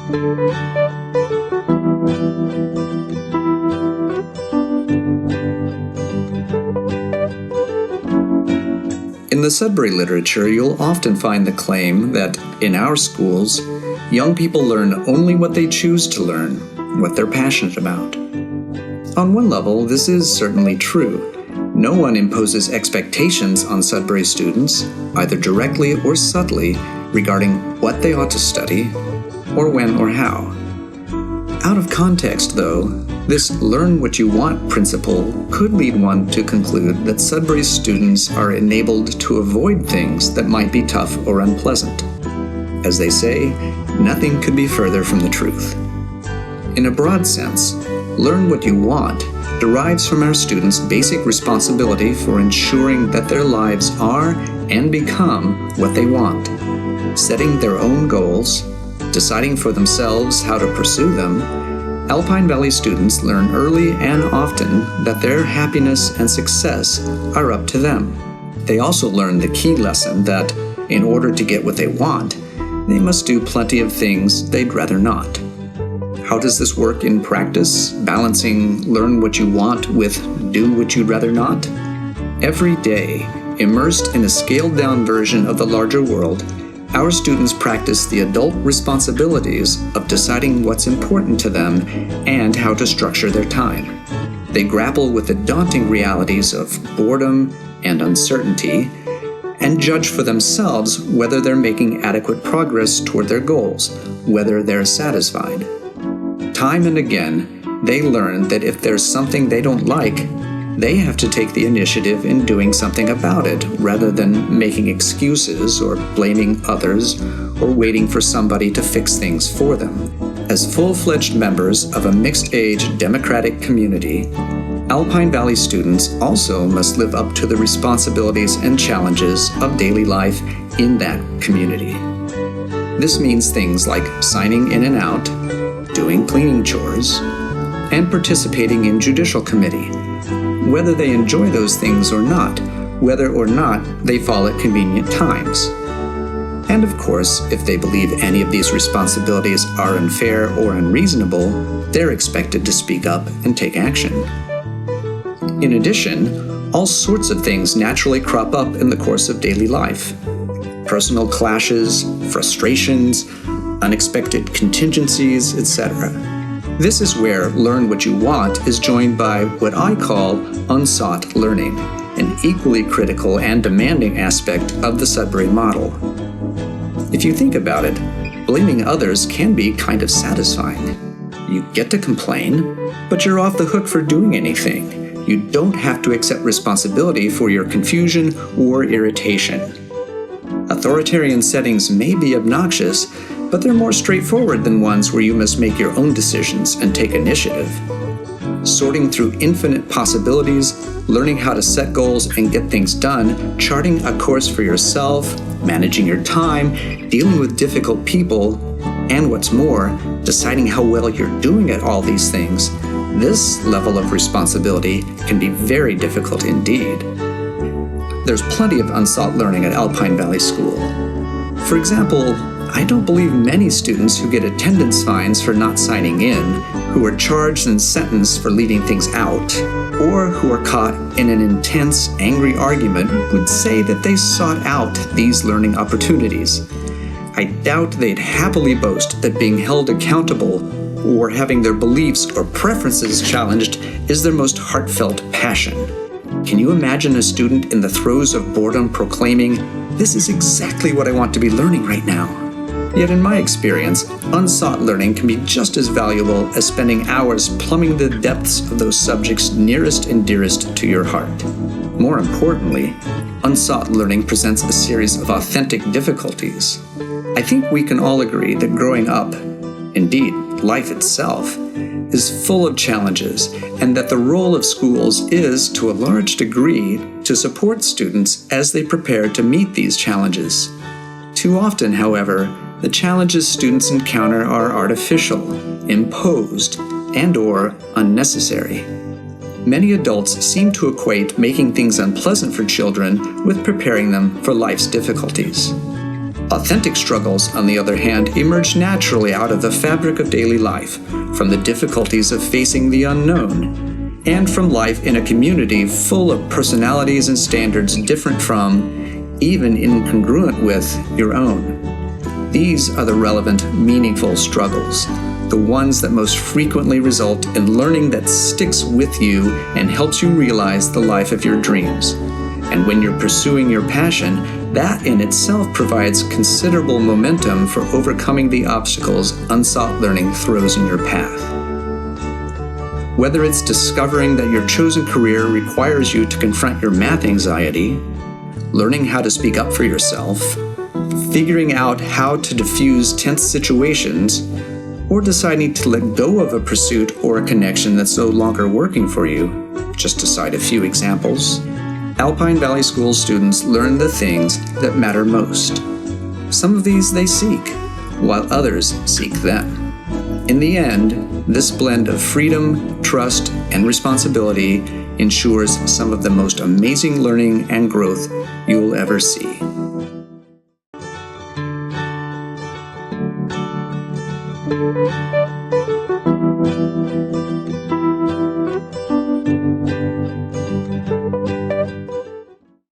In the Sudbury literature, you'll often find the claim that, in our schools, young people learn only what they choose to learn, what they're passionate about. On one level, this is certainly true. No one imposes expectations on Sudbury students, either directly or subtly, regarding what they ought to study, or when or how. Out of context, though, this learn what you want principle could lead one to conclude that Sudbury students are enabled to avoid things that might be tough or unpleasant. As they say, nothing could be further from the truth. In a broad sense, learn what you want derives from our students' basic responsibility for ensuring that their lives are and become what they want, setting their own goals, deciding for themselves how to pursue them. Alpine Valley students learn early and often that their happiness and success are up to them. They also learn the key lesson that, in order to get what they want, they must do plenty of things they'd rather not. How does this work in practice, balancing learn what you want with do what you'd rather not? Every day, immersed in a scaled-down version of the larger world, our students practice the adult responsibilities of deciding what's important to them and how to structure their time. They grapple with the daunting realities of boredom and uncertainty and judge for themselves whether they're making adequate progress toward their goals, whether they're satisfied. Time and again, they learn that if there's something they don't like, they have to take the initiative in doing something about it rather than making excuses or blaming others or waiting for somebody to fix things for them. As full-fledged members of a mixed-age democratic community, Alpine Valley students also must live up to the responsibilities and challenges of daily life in that community. This means things like signing in and out, doing cleaning chores, and participating in judicial committee, whether they enjoy those things or not, whether or not they fall at convenient times. And of course, if they believe any of these responsibilities are unfair or unreasonable, they're expected to speak up and take action. In addition, all sorts of things naturally crop up in the course of daily life. Personal clashes, frustrations, unexpected contingencies, etc. This is where Learn What You Want is joined by what I call Unsought Learning, an equally critical and demanding aspect of the Sudbury model. If you think about it, blaming others can be kind of satisfying. You get to complain, but you're off the hook for doing anything. You don't have to accept responsibility for your confusion or irritation. Authoritarian settings may be obnoxious, but they're more straightforward than ones where you must make your own decisions and take initiative. Sorting through infinite possibilities, learning how to set goals and get things done, charting a course for yourself, managing your time, dealing with difficult people, and what's more, deciding how well you're doing at all these things, this level of responsibility can be very difficult indeed. There's plenty of unsought learning at Alpine Valley School. For example, I don't believe many students who get attendance fines for not signing in, who are charged and sentenced for leaving things out, or who are caught in an intense, angry argument would say that they sought out these learning opportunities. I doubt they'd happily boast that being held accountable or having their beliefs or preferences challenged is their most heartfelt passion. Can you imagine a student in the throes of boredom proclaiming, "This is exactly what I want to be learning right now"? Yet in my experience, unsought learning can be just as valuable as spending hours plumbing the depths of those subjects nearest and dearest to your heart. More importantly, unsought learning presents a series of authentic difficulties. I think we can all agree that growing up, indeed, life itself, is full of challenges, and that the role of schools is, to a large degree, to support students as they prepare to meet these challenges. Too often, however, the challenges students encounter are artificial, imposed, and/or unnecessary. Many adults seem to equate making things unpleasant for children with preparing them for life's difficulties. Authentic struggles, on the other hand, emerge naturally out of the fabric of daily life, from the difficulties of facing the unknown, and from life in a community full of personalities and standards different from, even incongruent with, your own. These are the relevant, meaningful struggles, the ones that most frequently result in learning that sticks with you and helps you realize the life of your dreams. And when you're pursuing your passion, that in itself provides considerable momentum for overcoming the obstacles unsought learning throws in your path. Whether it's discovering that your chosen career requires you to confront your math anxiety, learning how to speak up for yourself, figuring out how to diffuse tense situations, or deciding to let go of a pursuit or a connection that's no longer working for you, just to cite a few examples, Alpine Valley School students learn the things that matter most. Some of these they seek, while others seek them. In the end, this blend of freedom, trust, and responsibility ensures some of the most amazing learning and growth you'll ever see.